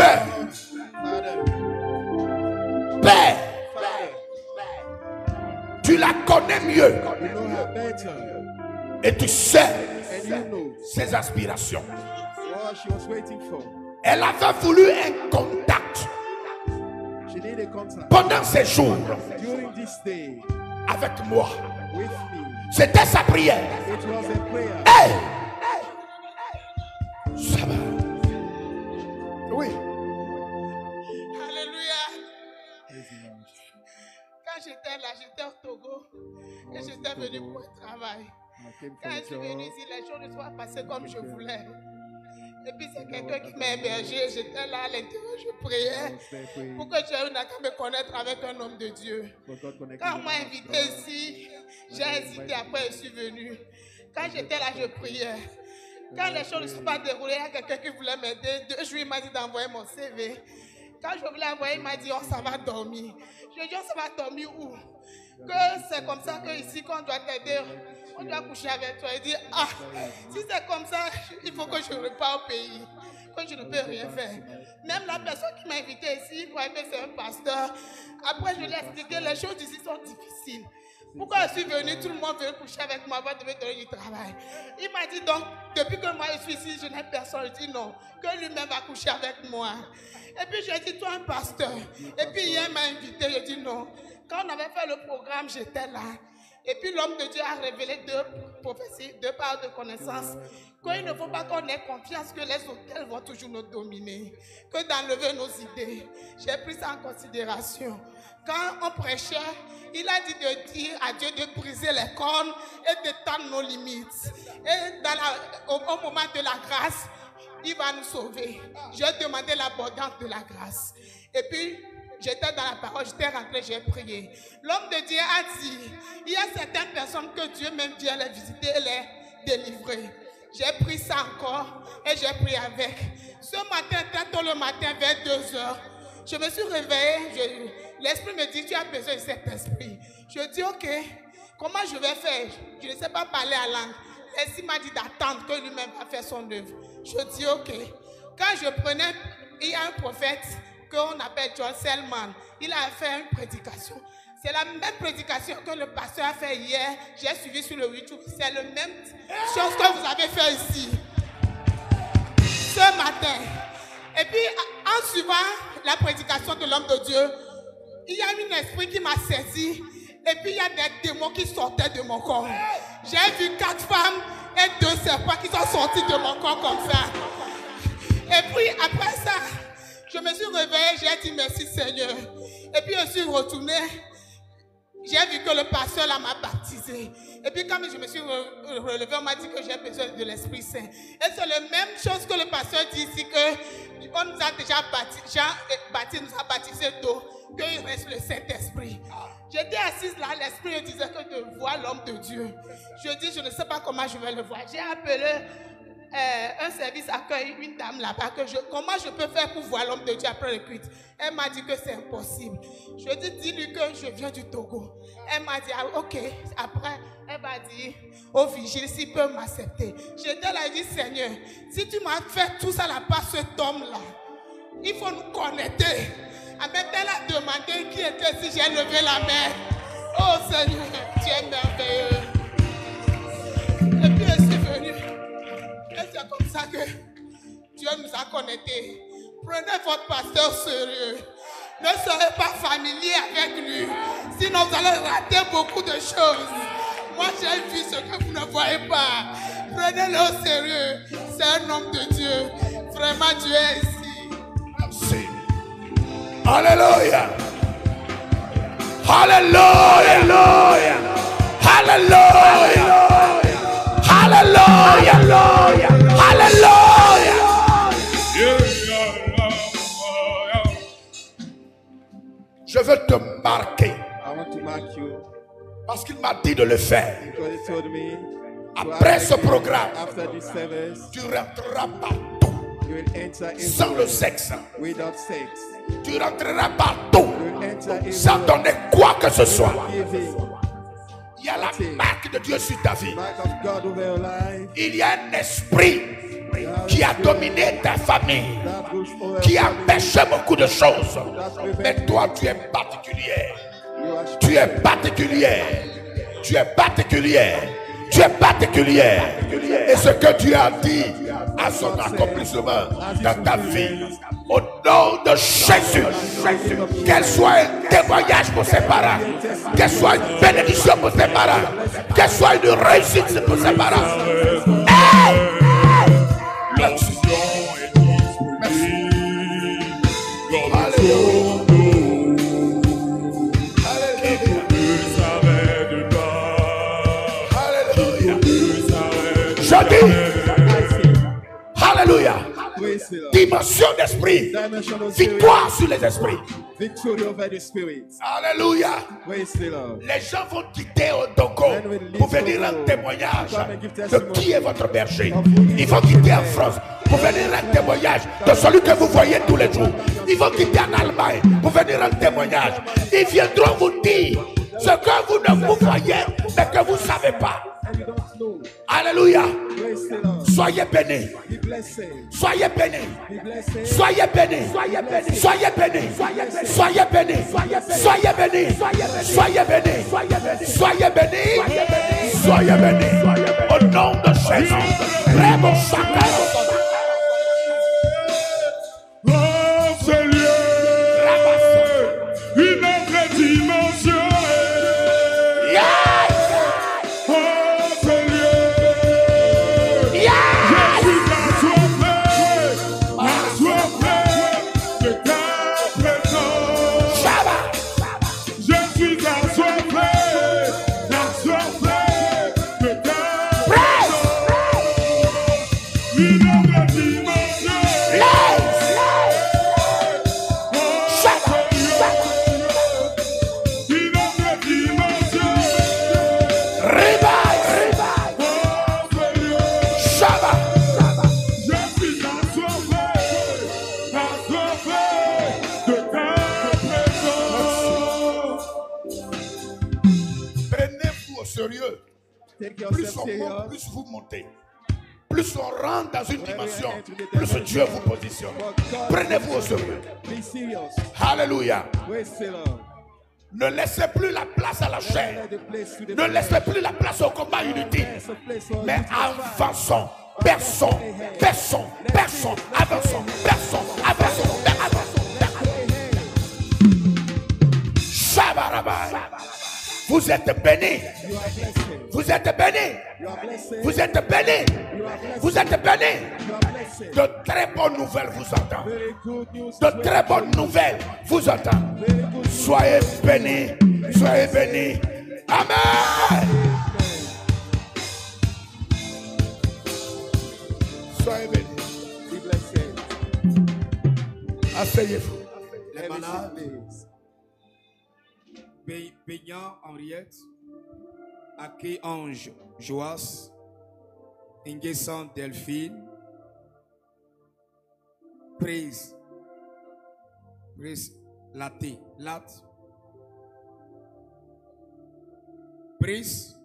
Père, Père, tu la connais mieux et tu sais ses aspirations. Elle avait voulu un contact pendant ces jours avec moi. C'était sa prière. Hey! Ça va. Oui. Alléluia. Quand j'étais là, j'étais au Togo et j'étais venu pour un travail. Quand je suis venu ici, les choses ne sont pas passées comme je voulais. Et puis c'est quelqu'un qui m'a hébergé. J'étais là à l'intérieur, je priais pour que Dieu n'a qu'à me connaître avec un homme de Dieu. Quand on m'a invité ici, j'ai hésité, après je suis venu. Quand j'étais là, je priais. Quand les choses ne sont pas déroulées, il y a quelqu'un qui voulait m'aider. 2 jours, il m'a dit d'envoyer mon CV. Quand je voulais envoyer, il m'a dit, oh, ça va dormir. Je dis, oh, ça va dormir où? Que c'est comme ça qu'ici, quand on doit t'aider, on doit coucher avec toi. Il dit, ah, si c'est comme ça, il faut que je reparte au pays, que je ne peux rien faire. Même la personne qui m'a invité ici, il croyait que c'est un pasteur. Après, je lui ai expliqué, les choses ici sont difficiles. Pourquoi je suis venu, tout le monde veut coucher avec moi avant de me donner du travail. Il m'a dit donc, depuis que moi je suis ici, je n'ai personne. Je dis non, que lui-même va coucher avec moi. Et puis j'ai dit, toi un pasteur. Et puis hier il m'a invité, je dis non. Quand on avait fait le programme, j'étais là. Et puis l'homme de Dieu a révélé 2 prophéties, 2 paroles de connaissance. Qu'il ne faut pas qu'on ait confiance que les hôtels vont toujours nous dominer. Que d'enlever nos idées. J'ai pris ça en considération. Quand on prêchait, il a dit de dire à Dieu de briser les cornes et d'étendre nos limites. Et au moment de la grâce, il va nous sauver. J'ai demandé l'abondance de la grâce. Et puis, j'étais dans la parole, j'étais rentré, j'ai prié. L'homme de Dieu a dit, il y a certaines personnes que Dieu même vient les visiter et les délivrer. J'ai pris ça encore et j'ai prié avec. Ce matin, très tôt le matin, vers 2 heures, je me suis réveillée. L'esprit me dit, tu as besoin de cet esprit. Je dis, ok, comment je vais faire? Je ne sais pas parler à langue. L'esprit m'a dit d'attendre que lui-même va faire son œuvre. Je dis, ok. Quand je prenais, il y a un prophète qu'on appelle John Selman. Il a fait une prédication. C'est la même prédication que le pasteur a fait hier. J'ai suivi sur le YouTube. C'est la même chose que vous avez fait ici. Ce matin. Et puis, en suivant la prédication de l'homme de Dieu, il y a un esprit qui m'a saisi. Et puis, il y a des démons qui sortaient de mon corps. J'ai vu 4 femmes et 2 serpents qui sont sortis de mon corps comme ça. Et puis, après ça, je me suis réveillée, j'ai dit merci Seigneur. Et puis, je suis retournée. J'ai vu que le pasteur là m'a baptisé. Et puis quand je me suis relevé, on m'a dit que j'ai besoin de l'Esprit Saint. Et c'est la même chose que le pasteur dit ici, qu'on nous a déjà baptisé, Jean nous a baptisé d'eau, qu'il reste le Saint-Esprit. J'étais assise là, l'Esprit me disait que de voir l'homme de Dieu. Je dis, je ne sais pas comment je vais le voir. J'ai appelé un service accueil, une dame là-bas, comment je peux faire pour voir l'homme de Dieu après le culte. Elle m'a dit que c'est impossible. Je dis, dis-lui que je viens du Togo. Elle m'a dit, ah, ok. Après, elle m'a dit, au vigile, s'il peut m'accepter. J'étais là, je dis, Seigneur, si tu m'as fait tout ça là par cet homme-là, il faut nous connecter. Même elle a demandé qui était si j'ai levé la main. Oh Seigneur, tu es merveilleux. Et puis je suis venue. Et c'est comme ça que Dieu nous a connectés. Prenez votre pasteur sérieux. Ne serez pas familier avec lui. Sinon vous allez rater beaucoup de choses. Moi j'ai vu ce que vous ne voyez pas. Prenez-le au sérieux. C'est un homme de Dieu. Vraiment Dieu est ici. Merci. Alléluia. Alléluia. Alléluia. Alléluia. Alléluia. Je veux te marquer. Parce qu'il m'a dit de le faire. Après ce programme, tu rentreras partout sans le sexe. Tu rentreras partout sans donner quoi que ce soit. Il y a la marque de Dieu sur ta vie. Il y a un esprit qui a dominé ta famille, qui a empêché beaucoup de choses. Mais toi, tu es particulier. Tu es particulier. Tu es particulier. Tu es particulier. Et ce que tu as dit a son accomplissement dans ta vie. Au nom de Jésus, qu'elle soit un témoignage pour ses parents, qu'elle soit une bénédiction pour ses parents, qu'elle soit une réussite pour ses parents. Hey! Merci. Merci. Je dis, alléluia, dimension d'esprit, victoire sur les esprits. Alléluia. Les gens vont quitter Otogo pour venir rendre témoignage de qui est votre berger. Ils vont quitter en France pour venir rendre témoignage de celui que vous voyez tous les jours. Ils vont quitter en Allemagne pour venir rendre témoignage. Ils viendront vous dire ce que vous ne vous voyez mais que vous ne savez pas. Alléluia. Soyez bénis. Soyez bénis. Soyez bénis. Soyez bénis. Soyez bénis. Soyez bénis. Soyez bénis. Soyez bénis. Soyez bénis. Au nom de Jésus. Vraiment chacun. Oh Seigneur, une autre dimension. Plus vous montez, plus on rentre dans une dimension, plus Dieu vous positionne. Prenez-vous au sérieux. Alléluia. Ne laissez plus la place à la chair. Ne laissez plus la place au combat inutile. Mais avançons. Avançons. Shabarabai. Vous êtes bénis. Vous êtes bénis. Vous êtes bénis. Vous êtes bénis. De très bonnes nouvelles vous entendent. De très bonnes nouvelles vous entendent. Soyez bénis. Soyez bénis. Amen. Soyez bénis. Asseyez-vous. Les malades. Peignant Henriette, Ake Ange Joas, Ingessan Delphine, Praise Latte, Lat, Praise